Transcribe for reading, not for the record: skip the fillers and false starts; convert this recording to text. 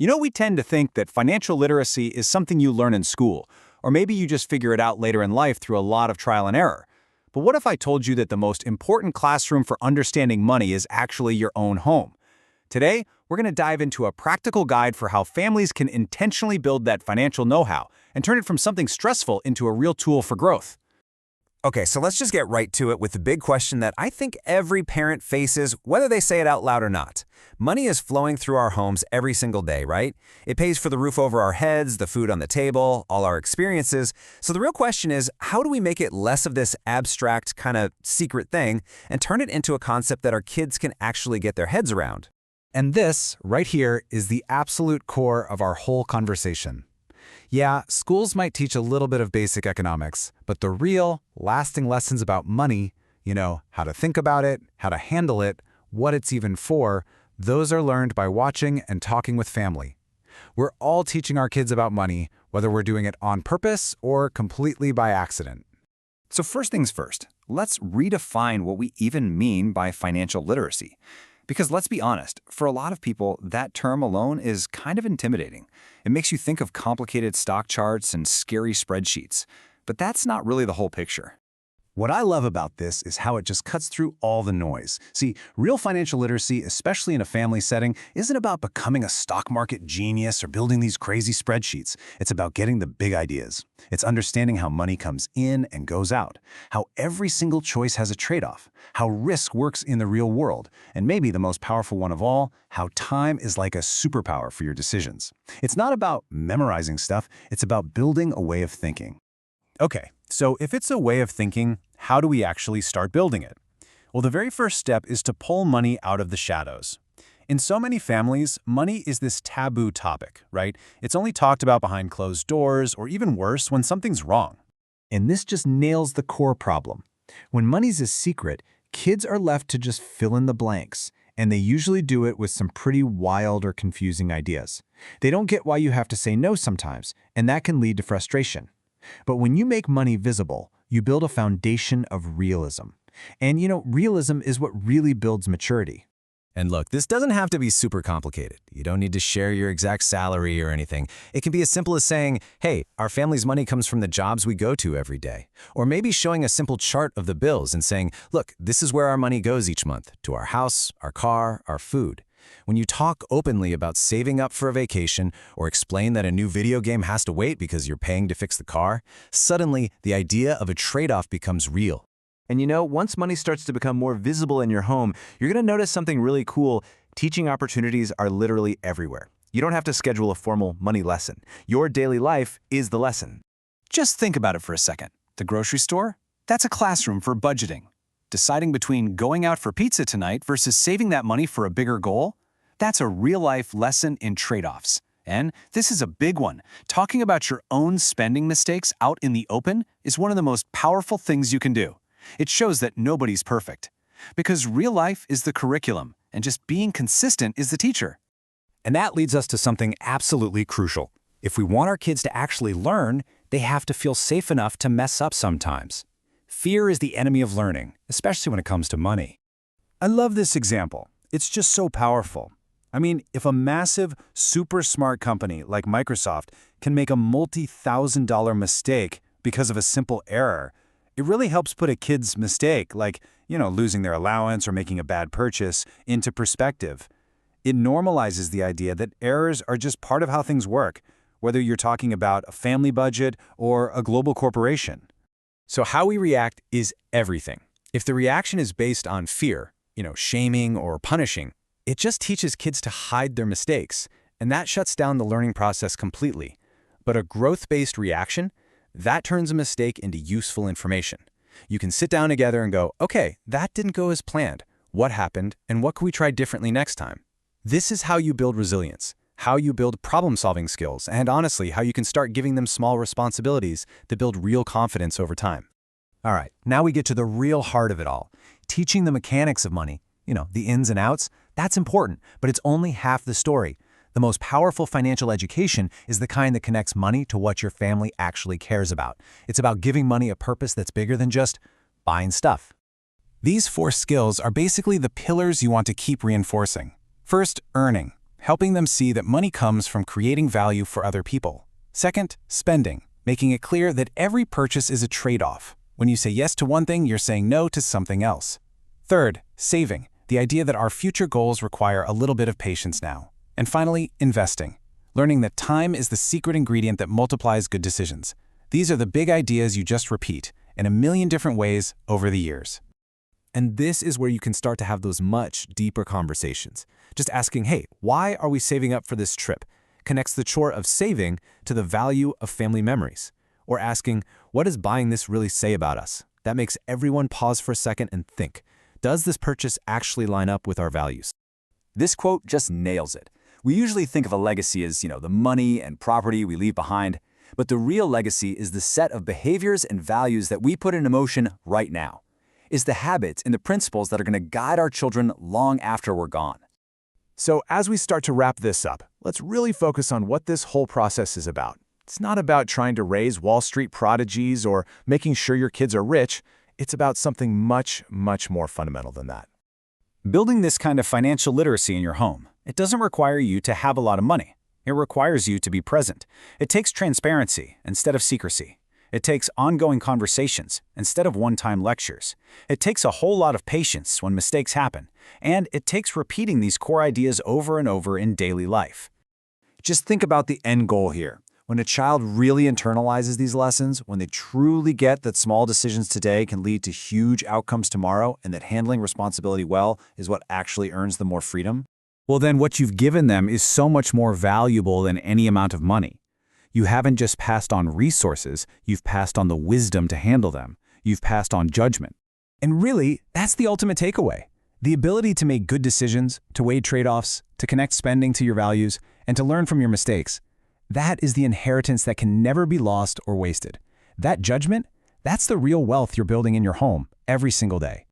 We tend to think that financial literacy is something you learn in school, or maybe you just figure it out later in life through a lot of trial and error. But what if I told you that the most important classroom for understanding money is actually your own home? Today, we're going to dive into a practical guide for how families can intentionally build that financial know-how and turn it from something stressful into a real tool for growth. Okay, so let's just get right to it with the big question that I think every parent faces, whether they say it out loud or not. Money is flowing through our homes every single day, right? It pays for the roof over our heads, the food on the table, all our experiences. So the real question is, how do we make it less of this abstract kind of secret thing and turn it into a concept that our kids can actually get their heads around? And this, right here, is the absolute core of our whole conversation. Yeah, schools might teach a little bit of basic economics, but the real, lasting lessons about money, how to think about it, how to handle it, what it's even for, those are learned by watching and talking with family. We're all teaching our kids about money, whether we're doing it on purpose or completely by accident. So first things first, let's redefine what we even mean by financial literacy. Because let's be honest, for a lot of people, that term alone is kind of intimidating. It makes you think of complicated stock charts and scary spreadsheets. But that's not really the whole picture. What I love about this is how it just cuts through all the noise. See, real financial literacy, especially in a family setting, isn't about becoming a stock market genius or building these crazy spreadsheets. It's about getting the big ideas. It's understanding how money comes in and goes out, how every single choice has a trade-off, how risk works in the real world, and maybe the most powerful one of all, how time is like a superpower for your decisions. It's not about memorizing stuff, it's about building a way of thinking. Okay, so if it's a way of thinking, how do we actually start building it? Well, the very first step is to pull money out of the shadows. In so many families, money is this taboo topic, right? It's only talked about behind closed doors, or even worse, when something's wrong. And this just nails the core problem. When money's a secret, kids are left to just fill in the blanks, and they usually do it with some pretty wild or confusing ideas. They don't get why you have to say no sometimes, and that can lead to frustration. But when you make money visible, you build a foundation of realism. And realism is what really builds maturity. And look, this doesn't have to be super complicated. You don't need to share your exact salary or anything. It can be as simple as saying, hey, our family's money comes from the jobs we go to every day. Or maybe showing a simple chart of the bills and saying, look, this is where our money goes each month, to our house, our car, our food. When you talk openly about saving up for a vacation or explain that a new video game has to wait because you're paying to fix the car, suddenly the idea of a trade-off becomes real. And once money starts to become more visible in your home, you're going to notice something really cool. Teaching opportunities are literally everywhere. You don't have to schedule a formal money lesson. Your daily life is the lesson. Just think about it for a second. The grocery store? That's a classroom for budgeting. Deciding between going out for pizza tonight versus saving that money for a bigger goal? That's a real-life lesson in trade-offs. And this is a big one. Talking about your own spending mistakes out in the open is one of the most powerful things you can do. It shows that nobody's perfect. Because real life is the curriculum, and just being consistent is the teacher. And that leads us to something absolutely crucial. If we want our kids to actually learn, they have to feel safe enough to mess up sometimes. Fear is the enemy of learning, especially when it comes to money. I love this example. It's just so powerful. I mean, if a massive, super smart company like Microsoft can make a multi-thousand-dollar mistake because of a simple error, it really helps put a kid's mistake, like, losing their allowance or making a bad purchase, into perspective. It normalizes the idea that errors are just part of how things work, whether you're talking about a family budget or a global corporation. So how we react is everything. If the reaction is based on fear, shaming or punishing, it just teaches kids to hide their mistakes, and that shuts down the learning process completely. But a growth-based reaction, that turns a mistake into useful information. You can sit down together and go, okay, that didn't go as planned. What happened, and what can we try differently next time? This is how you build resilience, how you build problem-solving skills, and honestly, how you can start giving them small responsibilities that build real confidence over time. All right, now we get to the real heart of it all. Teaching the mechanics of money, the ins and outs, that's important, but it's only half the story. The most powerful financial education is the kind that connects money to what your family actually cares about. It's about giving money a purpose that's bigger than just buying stuff. These 4 skills are basically the pillars you want to keep reinforcing. First, earning. helping them see that money comes from creating value for other people. Second, spending, making it clear that every purchase is a trade-off. When you say yes to one thing, you're saying no to something else. Third, saving, the idea that our future goals require a little bit of patience now. And finally, investing, learning that time is the secret ingredient that multiplies good decisions. These are the big ideas you just repeat in a million different ways over the years. And this is where you can start to have those much deeper conversations. Just asking, hey, why are we saving up for this trip? Connects the chore of saving to the value of family memories. Or asking, what does buying this really say about us? That makes everyone pause for a second and think, does this purchase actually line up with our values? This quote just nails it. We usually think of a legacy as, the money and property we leave behind, but the real legacy is the set of behaviors and values that we put into motion right now. It's the habits and the principles that are going to guide our children long after we're gone. So as we start to wrap this up, let's really focus on what this whole process is about. It's not about trying to raise Wall Street prodigies or making sure your kids are rich. It's about something much, much more fundamental than that. Building this kind of financial literacy in your home, it doesn't require you to have a lot of money. It requires you to be present. It takes transparency instead of secrecy. It takes ongoing conversations instead of one-time lectures. It takes a whole lot of patience when mistakes happen, and it takes repeating these core ideas over and over in daily life. Just think about the end goal here. When a child really internalizes these lessons, when they truly get that small decisions today can lead to huge outcomes tomorrow and that handling responsibility well is what actually earns them more freedom, Well, then what you've given them is so much more valuable than any amount of money. You haven't just passed on resources, you've passed on the wisdom to handle them. You've passed on judgment. And really, that's the ultimate takeaway. The ability to make good decisions, to weigh trade-offs, to connect spending to your values, and to learn from your mistakes. That is the inheritance that can never be lost or wasted. That judgment, that's the real wealth you're building in your home every single day.